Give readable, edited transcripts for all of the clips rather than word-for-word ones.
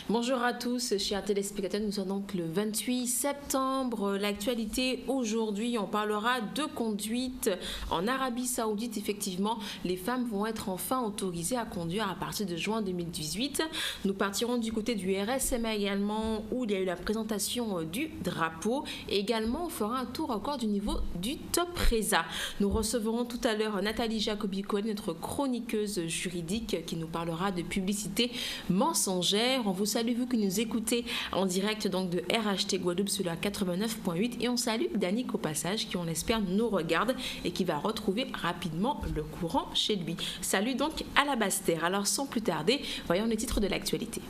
Bonjour à tous, chers téléspectateurs. Nous sommes donc le 28 septembre. L'actualité aujourd'hui, on parlera de conduite. En Arabie Saoudite, effectivement, les femmes vont être enfin autorisées à conduire à partir de juin 2018. Nous partirons du côté du RSMA également, où il y a eu la présentation du drapeau. Et également, on fera un tour encore du niveau du Top Reza. Nous recevrons tout à l'heure Nathalie Jacobi-Cohen, notre chroniqueuse juridique, qui nous parlera de publicité mensongère. On vous salue, vous qui nous écoutez en direct donc de RHT Guadeloupe sur la 89.8, et on salue Danick au passage qui, on l'espère, nous regarde et qui va retrouver rapidement le courant chez lui. Salut donc à la Basse-Terre. Alors sans plus tarder, voyons les titres de l'actualité.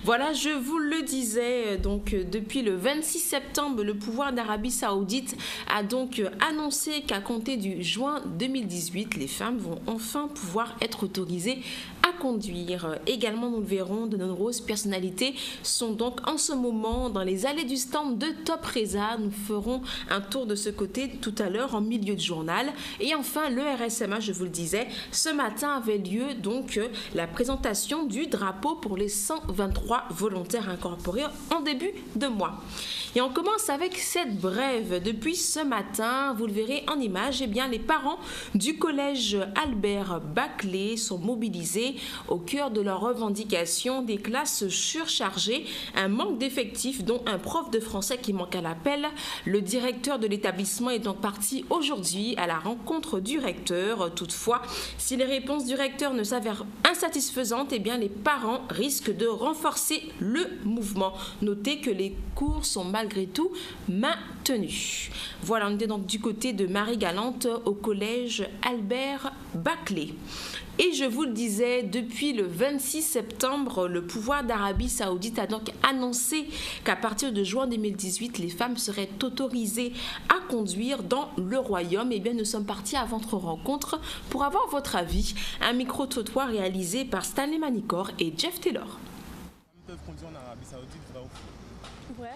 Voilà, je vous le disais, donc depuis le 26 septembre, le pouvoir d'Arabie Saoudite a donc annoncé qu'à compter du juin 2018, les femmes vont enfin pouvoir être autorisées à conduire. Également, nous le verrons, de nombreuses personnalités sont donc en ce moment dans les allées du stand de Top Reza. Nous ferons un tour de ce côté tout à l'heure en milieu de journal. Et enfin, le RSMA, je vous le disais, ce matin avait lieu donc la présentation du drapeau pour les 123 volontaires incorporés en début de mois. Et on commence avec cette brève. Depuis ce matin, vous le verrez en image, eh bien, les parents du collège Albert Baclay sont mobilisés au cœur de leurs revendications, des classes surchargées, un manque d'effectifs, dont un prof de français qui manque à l'appel. Le directeur de l'établissement est donc parti aujourd'hui à la rencontre du recteur. Toutefois, si les réponses du recteur ne s'avèrent insatisfaisantes, eh bien, les parents risquent de renforcer le mouvement. Notez que les cours sont malgré tout maintenus. Voilà, on était donc du côté de Marie-Galante au collège Albert Baclay. Et je vous le disais, depuis le 26 septembre, le pouvoir d'Arabie Saoudite a donc annoncé qu'à partir de juin 2018, les femmes seraient autorisées à conduire dans le royaume. Et bien, nous sommes partis à votre rencontre pour avoir votre avis. Un micro-trottoir réalisé par Stanley Manicor et Jeff Taylor. Les femmes peuvent conduire en Arabie Saoudite, vrai ou faux? Ouais.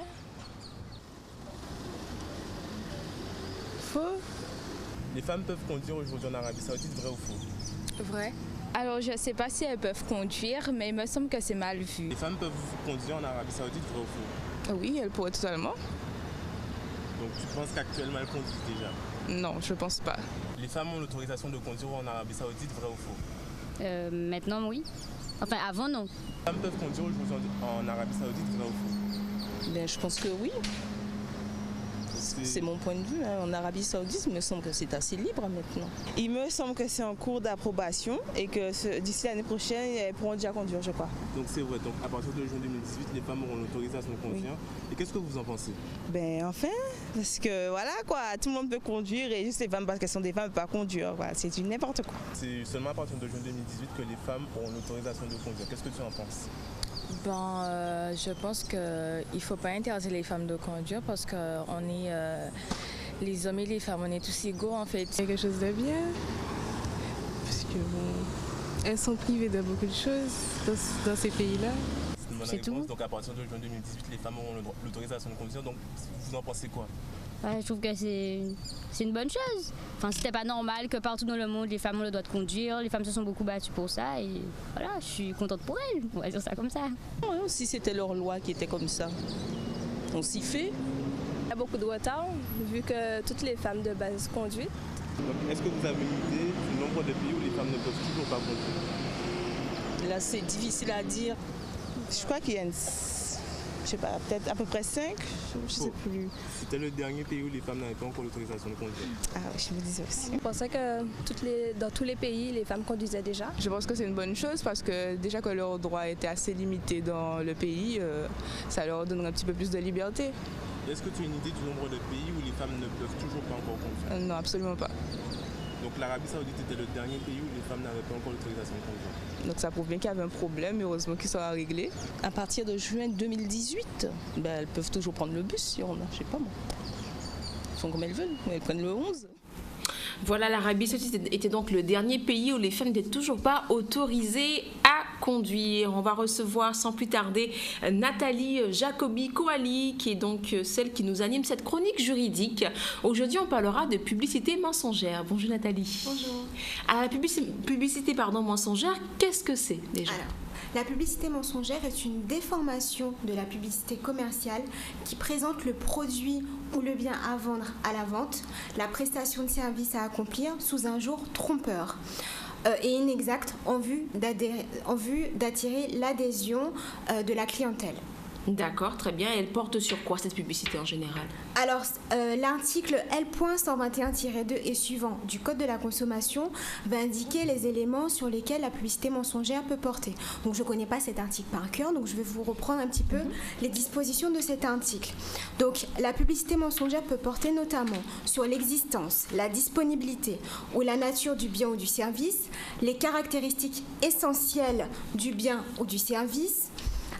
Faux. Les femmes peuvent conduire aujourd'hui en Arabie Saoudite, vrai ou faux? Vrai. Alors, je ne sais pas si elles peuvent conduire, mais il me semble que c'est mal vu. Les femmes peuvent conduire en Arabie Saoudite, vrai ou faux? Oui, elles pourraient totalement. Donc tu penses qu'actuellement elles conduisent déjà? Non, je pense pas. Les femmes ont l'autorisation de conduire en Arabie Saoudite, vrai ou faux? Maintenant, oui. Enfin, avant, non. Les femmes peuvent conduire aujourd'hui en Arabie Saoudite, vrai ou faux? Ben, je pense que oui. C'est mon point de vue. En Arabie Saoudite, il me semble que c'est assez libre maintenant. Il me semble que c'est en cours d'approbation et que d'ici l'année prochaine, elles pourront déjà conduire, je crois. Donc c'est vrai, donc à partir de juin 2018, les femmes auront l'autorisation de conduire. Oui. Et qu'est-ce que vous en pensez? Ben enfin, parce que voilà quoi, tout le monde peut conduire et juste les femmes, parce qu'elles sont des femmes, ne peuvent pas conduire. Voilà, c'est du n'importe quoi. C'est seulement à partir de juin 2018 que les femmes auront l'autorisation de conduire. Qu'est-ce que tu en penses? Je pense qu'il ne faut pas interdire les femmes de conduire parce que les hommes et les femmes, on est tous égaux en fait. C'est quelque chose de bien, parce que bon, elles sont privées de beaucoup de choses dans ces pays-là. C'est tout. Donc à partir de juin 2018, les femmes auront l'autorisation de conduire. Donc vous en pensez quoi? Je trouve que c'est une bonne chose. Enfin, c'était pas normal que partout dans le monde, les femmes ont le droit de conduire. Les femmes se sont beaucoup battues pour ça et voilà, je suis contente pour elles. On va dire ça comme ça. Ouais, si c'était leur loi qui était comme ça, on s'y fait. Il y a beaucoup de retard vu que toutes les femmes de base conduisent. Donc, est-ce que vous avez une idée du nombre de pays où les femmes ne peuvent toujours pas conduire? Là, c'est difficile à dire. Je crois qu'il y a je sais pas, peut-être à peu près 5, je sais plus. C'était le dernier pays où les femmes n'avaient pas encore l'autorisation de conduire. Ah oui, je me disais aussi. Je pensais que dans tous les pays, les femmes conduisaient déjà. Je pense que c'est une bonne chose parce que déjà que leurs droits étaient assez limités dans le pays, ça leur donnerait un petit peu plus de liberté. Est-ce que tu as une idée du nombre de pays où les femmes ne peuvent toujours pas encore conduire? Non, absolument pas. Donc l'Arabie Saoudite était le dernier pays où les femmes n'avaient pas encore l'autorisation de conduire. Donc ça prouve bien qu'il y avait un problème, heureusement qu'il sera réglé. À partir de juin 2018, elles peuvent toujours prendre le bus si on a, je sais pas moi. Elles font comme elles veulent, elles prennent le 11. Voilà, l'Arabie Saoudite était donc le dernier pays où les femmes n'étaient toujours pas autorisées à conduire. On va recevoir sans plus tarder Nathalie Jacobi-Coali, qui est donc celle qui nous anime cette chronique juridique. Aujourd'hui, on parlera de publicité mensongère. Bonjour Nathalie. Bonjour. Alors, la publicité mensongère, qu'est-ce que c'est déjà ? Alors, la publicité mensongère est une déformation de la publicité commerciale qui présente le produit ou le bien à vendre à la vente, la prestation de service à accomplir sous un jour trompeur et inexact en vue d'attirer l'adhésion de la clientèle. D'accord, très bien. Elle porte sur quoi cette publicité en général ? Alors, l'article L.121-2 et suivant du Code de la consommation va indiquer les éléments sur lesquels la publicité mensongère peut porter. Donc, je ne connais pas cet article par cœur, donc je vais vous reprendre un petit peu les dispositions de cet article. Donc, la publicité mensongère peut porter notamment sur l'existence, la disponibilité ou la nature du bien ou du service, les caractéristiques essentielles du bien ou du service,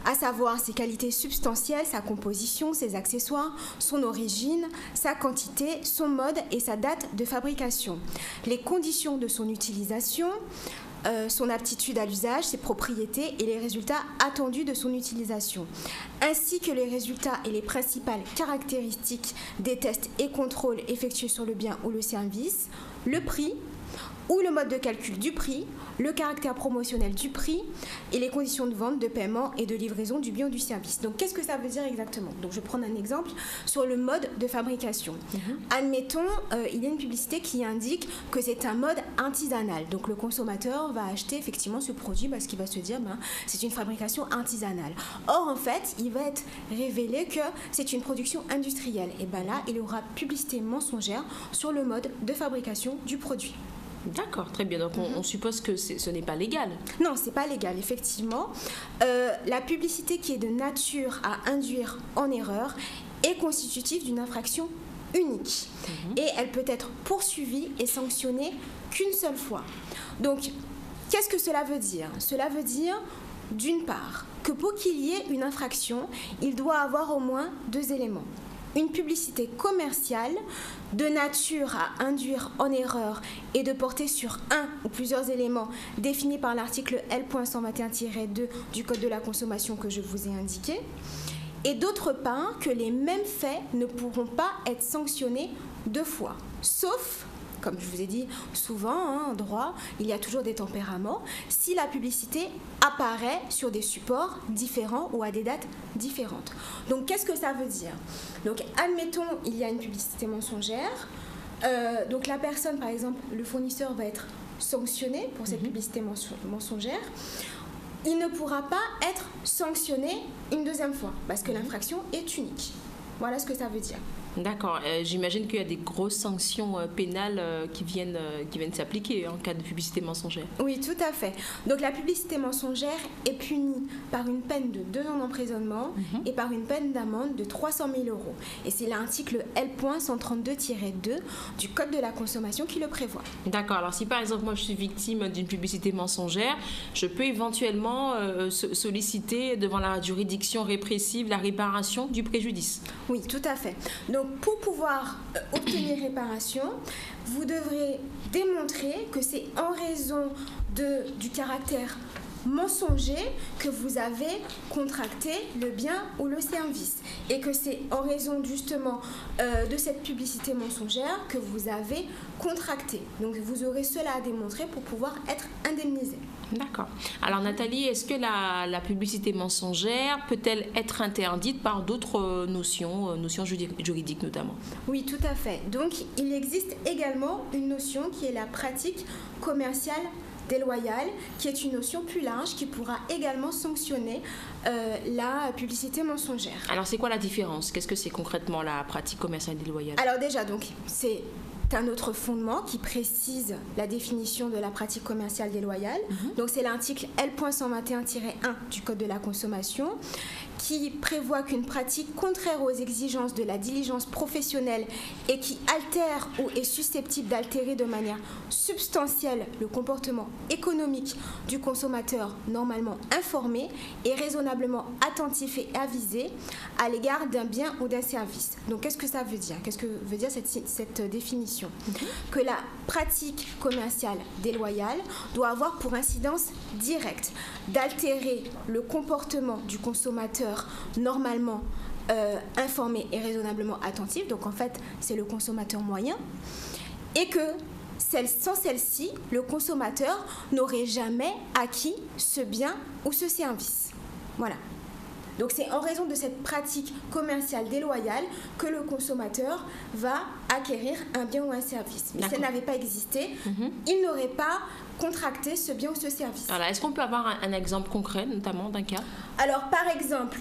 à savoir ses qualités substantielles, sa composition, ses accessoires, son origine, sa quantité, son mode et sa date de fabrication, les conditions de son utilisation, son aptitude à l'usage, ses propriétés et les résultats attendus de son utilisation, ainsi que les résultats et les principales caractéristiques des tests et contrôles effectués sur le bien ou le service, le prix ou le mode de calcul du prix, le caractère promotionnel du prix et les conditions de vente, de paiement et de livraison du bien ou du service. Donc, qu'est-ce que ça veut dire exactement ? Donc, je vais prendre un exemple sur le mode de fabrication. Admettons, il y a une publicité qui indique que c'est un mode artisanal. Donc, le consommateur va acheter effectivement ce produit parce qu'il va se dire c'est une fabrication artisanale. Or, en fait, il va être révélé que c'est une production industrielle. Et bien là, il y aura publicité mensongère sur le mode de fabrication du produit. D'accord, très bien. Donc, on suppose que ce n'est pas légal. Non, c'est pas légal, effectivement. La publicité qui est de nature à induire en erreur est constitutive d'une infraction unique. Et elle peut être poursuivie et sanctionnée qu'une seule fois. Donc, qu'est-ce que cela veut dire ? Cela veut dire, d'une part, que pour qu'il y ait une infraction, il doit avoir au moins 2 éléments. Une publicité commerciale de nature à induire en erreur et de porter sur un ou plusieurs éléments définis par l'article L.121-2 du Code de la consommation que je vous ai indiqué. Et d'autre part, que les mêmes faits ne pourront pas être sanctionnés 2 fois, sauf, comme je vous ai dit souvent en droit, il y a toujours des tempéraments, si la publicité apparaît sur des supports différents ou à des dates différentes. Donc, qu'est-ce que ça veut dire ? Donc, admettons, il y a une publicité mensongère. Donc, la personne, par exemple, le fournisseur va être sanctionné pour cette publicité mensongère. Il ne pourra pas être sanctionné une 2e fois parce que l'infraction est unique. Voilà ce que ça veut dire. D'accord. J'imagine qu'il y a des grosses sanctions pénales qui viennent s'appliquer en cas de publicité mensongère. Oui, tout à fait. Donc la publicité mensongère est punie par une peine de 2 ans d'emprisonnement et par une peine d'amende de 300 000 €. Et c'est l'article L.132-2 du Code de la consommation qui le prévoit. D'accord. Alors si par exemple moi je suis victime d'une publicité mensongère, je peux éventuellement solliciter devant la juridiction répressive la réparation du préjudice. Oui, tout à fait. Donc pour pouvoir obtenir réparation, vous devrez démontrer que c'est en raison du caractère mensonger que vous avez contracté le bien ou le service et que c'est en raison justement de cette publicité mensongère que vous avez contracté. Donc vous aurez cela à démontrer pour pouvoir être indemnisé. D'accord. Alors Nathalie, est-ce que la publicité mensongère peut-elle être interdite par d'autres notions juridiques notamment ? Oui, tout à fait. Donc il existe également une notion qui est la pratique commerciale déloyale, qui est une notion plus large qui pourra également sanctionner la publicité mensongère. Alors c'est quoi la différence ? Qu'est-ce que c'est concrètement la pratique commerciale déloyale ? Alors déjà, donc c'est un autre fondement qui précise la définition de la pratique commerciale déloyale. Donc c'est l'article L.121-1 du Code de la consommation qui prévoit qu'une pratique contraire aux exigences de la diligence professionnelle et qui altère ou est susceptible d'altérer de manière substantielle le comportement économique du consommateur normalement informé et raisonnablement attentif et avisé à l'égard d'un bien ou d'un service. Donc qu'est-ce que ça veut dire? Qu'est-ce que veut dire cette définition? Que la pratique commerciale déloyale doit avoir pour incidence directe d'altérer le comportement du consommateur normalement informé et raisonnablement attentif, donc en fait c'est le consommateur moyen, et que sans celle-ci, le consommateur n'aurait jamais acquis ce bien ou ce service. Voilà. Donc c'est en raison de cette pratique commerciale déloyale que le consommateur va acquérir un bien ou un service. Mais si elle n'avait pas existé, il n'aurait pas contracté ce bien ou ce service. Alors, est-ce qu'on peut avoir un exemple concret, notamment d'un cas? Alors, par exemple,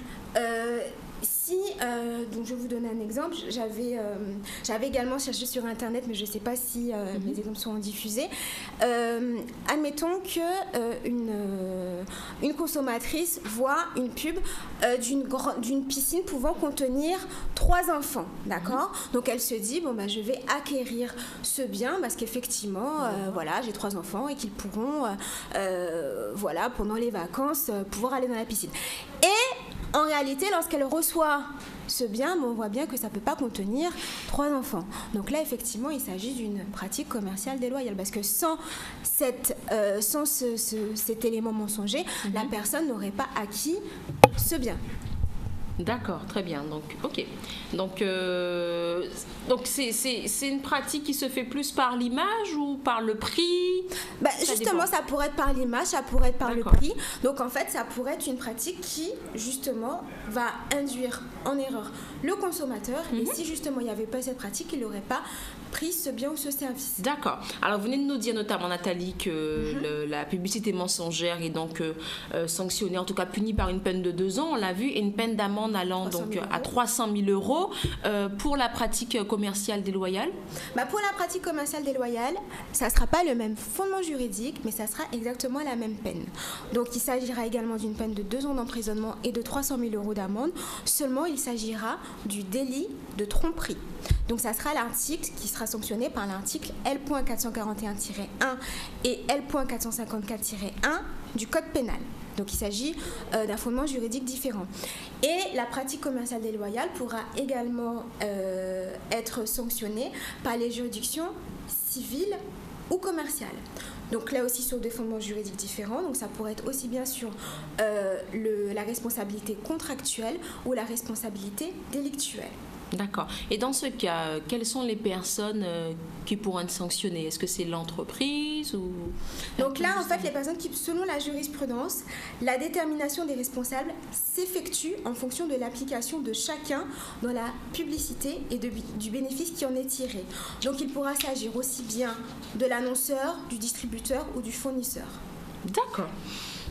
donc je vais vous donner un exemple. J'avais également cherché sur Internet, mais je ne sais pas si mes exemples sont diffusés. Admettons qu'une consommatrice voit une pub d'une piscine pouvant contenir 3 enfants, d'accord? Donc elle se dit, je vais acquérir ce bien parce qu'effectivement, voilà, j'ai 3 enfants et qu'ils pourront, voilà, pendant les vacances, pouvoir aller dans la piscine. Et en réalité, lorsqu'elle reçoit ce bien, on voit bien que ça ne peut pas contenir 3 enfants. Donc là, effectivement, il s'agit d'une pratique commerciale déloyale parce que sans cet élément mensonger, la personne n'aurait pas acquis ce bien. D'accord, très bien. Donc, ok. Donc c'est une pratique qui se fait plus par l'image ou par le prix? Justement, ça pourrait être par l'image, ça pourrait être par le prix. Donc en fait, ça pourrait être une pratique qui, justement, va induire en erreur le consommateur. Et si justement il n'y avait pas cette pratique, il n'aurait pas pris ce bien ou ce service. D'accord. Alors vous venez de nous dire notamment, Nathalie, que la publicité mensongère est donc sanctionnée, en tout cas punie par une peine de 2 ans, on l'a vu, et une peine d'amende allant donc à 300 000 €. Pour la pratique commerciale déloyale? Pour la pratique commerciale déloyale, ça ne sera pas le même fondement juridique, mais ça sera exactement la même peine. Donc il s'agira également d'une peine de 2 ans d'emprisonnement et de 300 000 € d'amende. Seulement, il s'agira du délit de tromperie. Donc ça sera l'article qui sera sanctionné par l'article L.441-1 et L.454-1 du Code pénal. Donc il s'agit d'un fondement juridique différent. Et la pratique commerciale déloyale pourra également être sanctionnée par les juridictions civiles ou commerciales. Donc là aussi sur des fondements juridiques différents, donc ça pourrait être aussi bien sur la responsabilité contractuelle ou la responsabilité délictuelle. D'accord. Et dans ce cas, quelles sont les personnes qui pourront être sanctionnées? Est-ce que c'est l'entreprise ou... Donc là, en fait, les personnes qui, selon la jurisprudence, la détermination des responsables s'effectue en fonction de l'application de chacun dans la publicité et du bénéfice qui en est tiré. Donc il pourra s'agir aussi bien de l'annonceur, du distributeur ou du fournisseur. D'accord.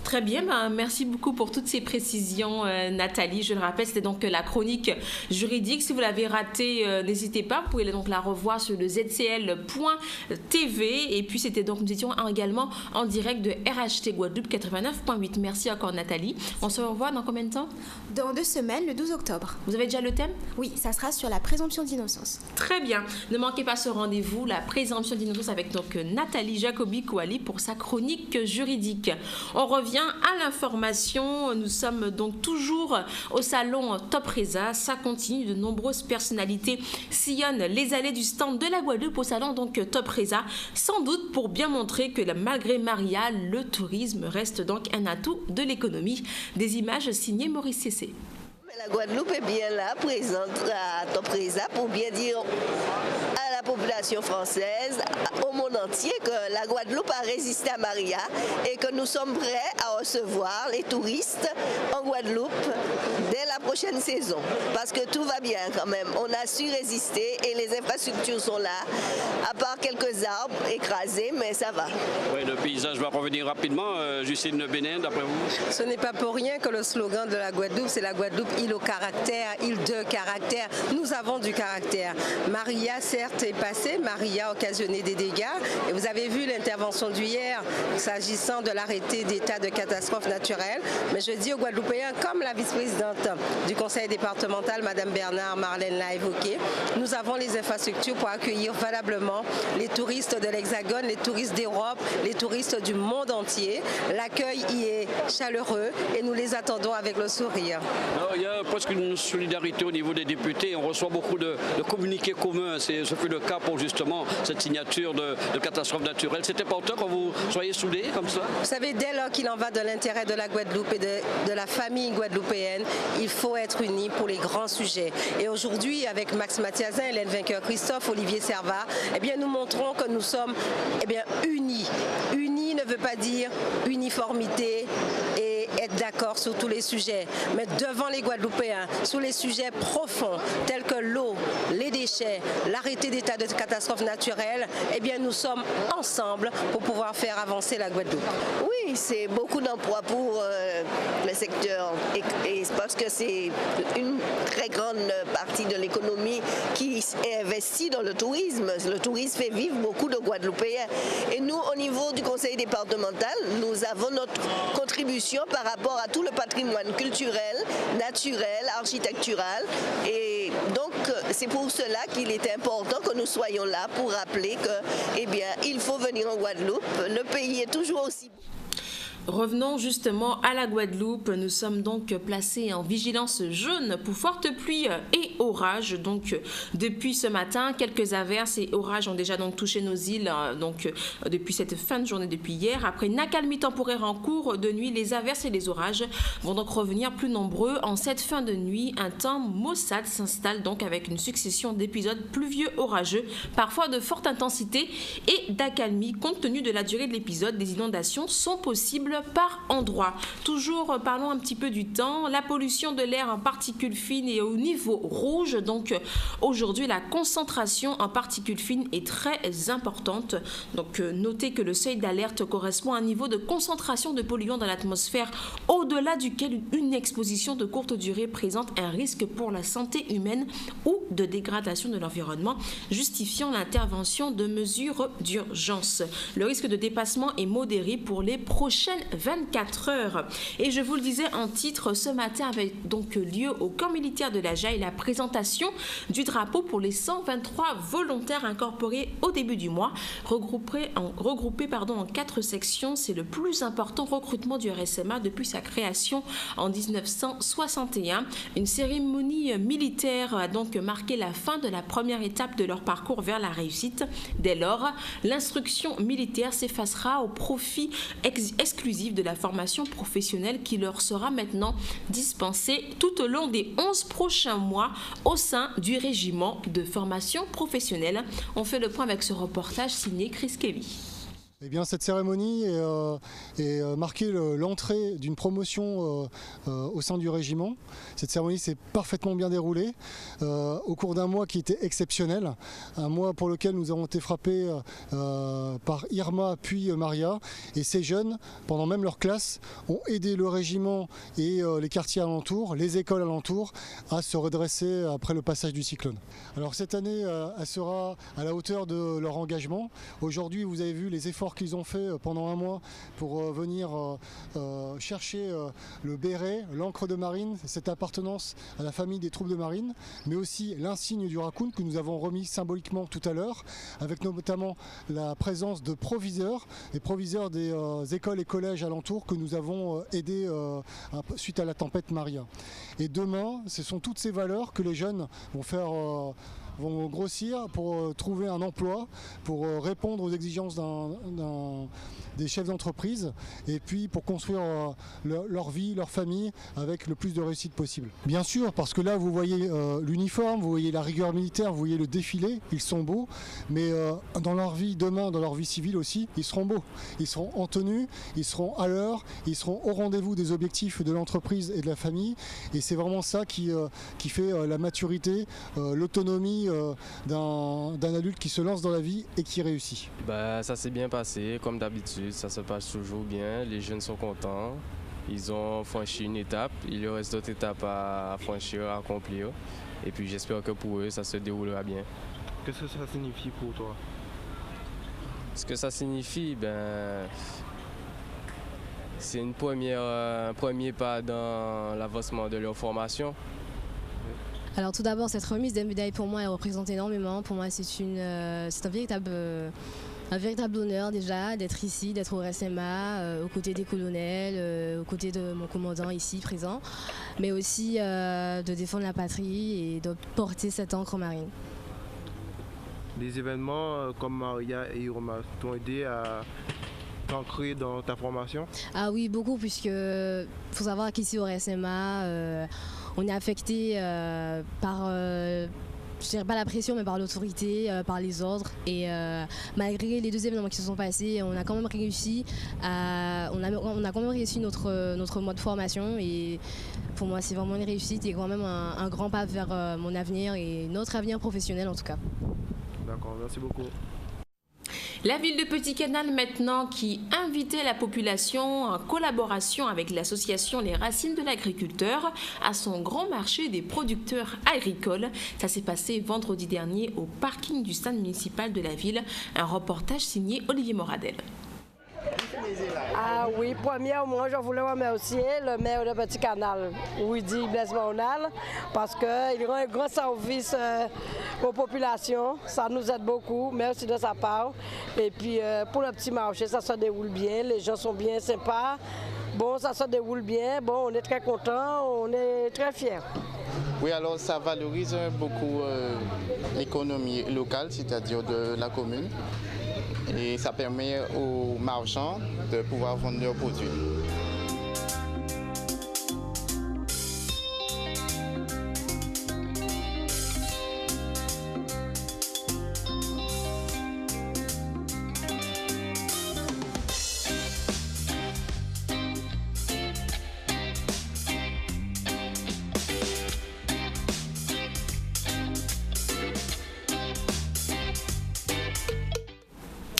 Très bien, merci beaucoup pour toutes ces précisions, Nathalie. Je le rappelle, c'était donc la chronique juridique. Si vous l'avez ratée, n'hésitez pas, vous pouvez donc la revoir sur le zcl.tv. Et puis, c'était donc, nous étions également en direct de RHT Guadeloupe 89.8. Merci encore, Nathalie. On se revoit dans combien de temps? Dans 2 semaines, le 12 octobre. Vous avez déjà le thème? Oui, ça sera sur la présomption d'innocence. Très bien. Ne manquez pas ce rendez-vous, la présomption d'innocence avec donc Nathalie Jacobi-Kouali pour sa chronique juridique. On revient à l'information. Nous sommes donc toujours au salon Topresa. Ça continue. De nombreuses personnalités sillonnent les allées du stand de la Guadeloupe au salon donc Topresa. Sans doute pour bien montrer que malgré Maria, le tourisme reste donc un atout de l'économie. Des images signées Maurice Cessé. La Guadeloupe est bien là, présente à Topresa pour bien dire à la population française, au monde entier, que la Guadeloupe a résisté à Maria et que nous sommes prêts à recevoir les touristes en Guadeloupe dès la prochaine saison. Parce que tout va bien quand même. On a su résister et les infrastructures sont là, à part quelques arbres écrasés, mais ça va. Oui, le paysage va revenir rapidement. Justine Bénin, d'après vous? Ce n'est pas pour rien que le slogan de la Guadeloupe, c'est la Guadeloupe île au caractère, île de caractère. Nous avons du caractère. Maria, certes, est passée. Maria a occasionné des dégâts. Et vous avez vu l'intervention d'hier s'agissant de l'arrêté d'état de catastrophe naturelle. Mais je dis aux Guadeloupéens, comme la vice-présidente du conseil départemental, Madame Bernard Marlène l'a évoqué, nous avons les infrastructures pour accueillir valablement les touristes de l'Hexagone, les touristes d'Europe, les touristes du monde entier. L'accueil y est chaleureux et nous les attendons avec le sourire. Alors, il y a presque une solidarité au niveau des députés. On reçoit beaucoup de communiqués communs. Ce fut le cas pour justement cette signature de catastrophe naturelle. C'est important que vous soyez soudés comme ça? Vous savez, dès lors qu'il en va de l'intérêt de la Guadeloupe et de la famille guadeloupéenne, il faut être unis pour les grands sujets. Et aujourd'hui, avec Max Mathiazin, Hélène Vainqueur-Christophe, Olivier Servat, eh bien, nous montrons que nous sommes unis. Unis ne veut pas dire uniformité et être d'accord sur tous les sujets, mais devant les Guadeloupéens, sur les sujets profonds tels que l'eau, les déchets, l'arrêté d'état de catastrophe naturelle, eh bien nous sommes ensemble pour pouvoir faire avancer la Guadeloupe. Oui, c'est beaucoup d'emplois pour le secteur et parce que c'est une très grande partie de l'économie qui est investie dans le tourisme. Le tourisme fait vivre beaucoup de Guadeloupéens. Et nous, au niveau du conseil départemental, nous avons notre contribution par rapport à tout le patrimoine culturel, naturel, architectural. Et donc, c'est pour cela qu'il est important que nous soyons là pour rappeler que, eh bien, il faut venir en Guadeloupe. Le pays est toujours aussi... Revenons justement à la Guadeloupe. Nous sommes donc placés en vigilance jaune pour fortes pluies et orages. Donc depuis ce matin, quelques averses et orages ont déjà donc touché nos îles depuis cette fin de journée, depuis hier. Après une accalmie temporaire en cours de nuit, les averses et les orages vont donc revenir plus nombreux. En cette fin de nuit, un temps maussade s'installe donc avec une succession d'épisodes pluvieux orageux, parfois de forte intensité et d'accalmie. Compte tenu de la durée de l'épisode, des inondations sont possibles par endroits. Toujours parlons un petit peu du temps. La pollution de l'air en particules fines est au niveau rouge. Donc aujourd'hui, la concentration en particules fines est très importante. Donc notez que le seuil d'alerte correspond à un niveau de concentration de polluants dans l'atmosphère au-delà duquel une exposition de courte durée présente un risque pour la santé humaine ou de dégradation de l'environnement, justifiant l'intervention de mesures d'urgence. Le risque de dépassement est modéré pour les prochaines 24 heures. Et je vous le disais en titre, ce matin avait donc lieu au camp militaire de la Jaille la présentation du drapeau pour les 123 volontaires incorporés au début du mois, regroupés en 4 sections. C'est le plus important recrutement du RSMA depuis sa création en 1961. Une cérémonie militaire a donc marqué la fin de la première étape de leur parcours vers la réussite. Dès lors, l'instruction militaire s'effacera au profit exclusif de la formation professionnelle qui leur sera maintenant dispensée tout au long des 11 prochains mois au sein du régiment de formation professionnelle. On fait le point avec ce reportage signé Chris Kelly. Eh bien, cette cérémonie est marquée l'entrée d'une promotion au sein du régiment. Cette cérémonie s'est parfaitement bien déroulée au cours d'un mois qui était exceptionnel. Un mois pour lequel nous avons été frappés par Irma puis Maria. Et ces jeunes, pendant même leur classe, ont aidé le régiment et les quartiers alentours, les écoles alentours, à se redresser après le passage du cyclone. Alors cette année, elle sera à la hauteur de leur engagement. Aujourd'hui, vous avez vu les efforts qu'ils ont fait pendant un mois pour venir chercher le béret, l'encre de marine, cette appartenance à la famille des troupes de marine, mais aussi l'insigne du raccoon que nous avons remis symboliquement tout à l'heure, avec notamment la présence de proviseurs, les proviseurs des écoles et collèges alentours que nous avons aidés suite à la tempête Maria. Et demain, ce sont toutes ces valeurs que les jeunes vont grossir pour trouver un emploi, pour répondre aux exigences des chefs d'entreprise et puis pour construire leur vie, leur famille avec le plus de réussite possible. Bien sûr, parce que là vous voyez l'uniforme, vous voyez la rigueur militaire, vous voyez le défilé, ils sont beaux, mais dans leur vie demain, dans leur vie civile aussi, ils seront beaux. Ils seront en tenue, ils seront à l'heure, ils seront au rendez-vous des objectifs de l'entreprise et de la famille et c'est vraiment ça qui fait la maturité, l'autonomie d'un adulte qui se lance dans la vie et qui réussit. Ça s'est bien passé, comme d'habitude, ça se passe toujours bien, les jeunes sont contents. Ils ont franchi une étape, il leur reste d'autres étapes à franchir, à accomplir. Et puis j'espère que pour eux, ça se déroulera bien. Qu'est-ce que ça signifie pour toi? Ce que ça signifie, c'est un premier pas dans l'avancement de leur formation. Alors tout d'abord, cette remise des médailles pour moi, elle représente énormément. Pour moi, c'est un véritable honneur déjà d'être ici, d'être au RSMA, aux côtés des colonels, aux côtés de mon commandant ici présent, mais aussi de défendre la patrie et de porter cette encre marine. Des événements comme Maria et Irma t'ont aidé à t'ancrer dans ta formation? Ah oui, beaucoup, puisque faut savoir qu'ici au RSMA, on est affecté par, je dirais pas la pression, mais par l'autorité, par les ordres. Et malgré les 2 événements qui se sont passés, on a quand même réussi notre mode de formation. Et pour moi, c'est vraiment une réussite et quand même un grand pas vers mon avenir et notre avenir professionnel en tout cas. D'accord, merci beaucoup. La ville de Petit-Canal maintenant qui invitait la population en collaboration avec l'association Les Racines de l'Agriculteur à son grand marché des producteurs agricoles. Ça s'est passé vendredi dernier au parking du stade municipal de la ville. Un reportage signé Olivier Moradel. Ah oui, premièrement, je voulais remercier le maire de Petit-Canal, Rudy Blaise Mornal, parce qu'il rend un grand service aux populations. Ça nous aide beaucoup. Merci de sa part. Et puis pour le petit marché, ça se déroule bien. Les gens sont bien sympas. Bon, ça se déroule bien. Bon, on est très contents, on est très fiers. Oui, alors ça valorise beaucoup l'économie locale, c'est-à-dire de la commune. Et ça permet aux marchands de pouvoir vendre leurs produits.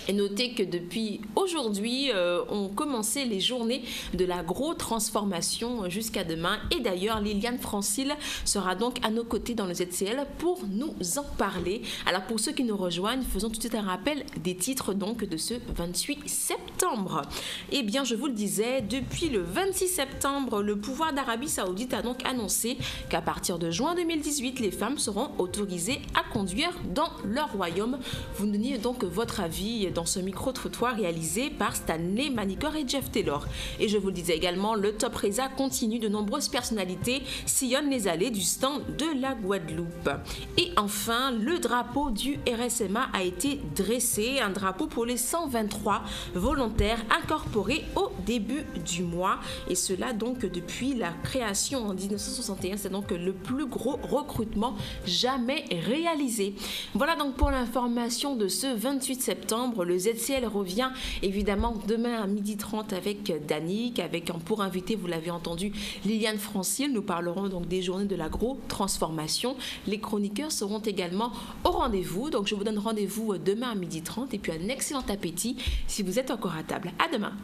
Et notez que depuis aujourd'hui, ont commencé les journées de l'agro-transformation jusqu'à demain. Et d'ailleurs, Liliane Francil sera donc à nos côtés dans le ZCL pour nous en parler. Alors pour ceux qui nous rejoignent, faisons tout de suite un rappel des titres donc de ce 28 septembre. Eh bien, je vous le disais, depuis le 26 septembre, le pouvoir d'Arabie Saoudite a donc annoncé qu'à partir de juin 2018, les femmes seront autorisées à conduire dans leur royaume. Vous nous donnez donc votre avis dans ce micro-trottoir réalisé par Stanley Manicor et Jeff Taylor. Et je vous le disais également, le Top Reza continue, de nombreuses personnalités sillonnent les allées du stand de la Guadeloupe. Et enfin, le drapeau du RSMA a été dressé, un drapeau pour les 123 volontaires incorporés au début du mois. Et cela donc depuis la création en 1961, c'est donc le plus gros recrutement jamais réalisé. Voilà donc pour l'information de ce 28 septembre. Le ZCL revient évidemment demain à 12h30 avec Danick, avec pour invité, vous l'avez entendu, Liliane Francil. Nous parlerons donc des journées de l'agro-transformation. Les chroniqueurs seront également au rendez-vous. Donc je vous donne rendez-vous demain à 12h30 et puis un excellent appétit si vous êtes encore à table. À demain.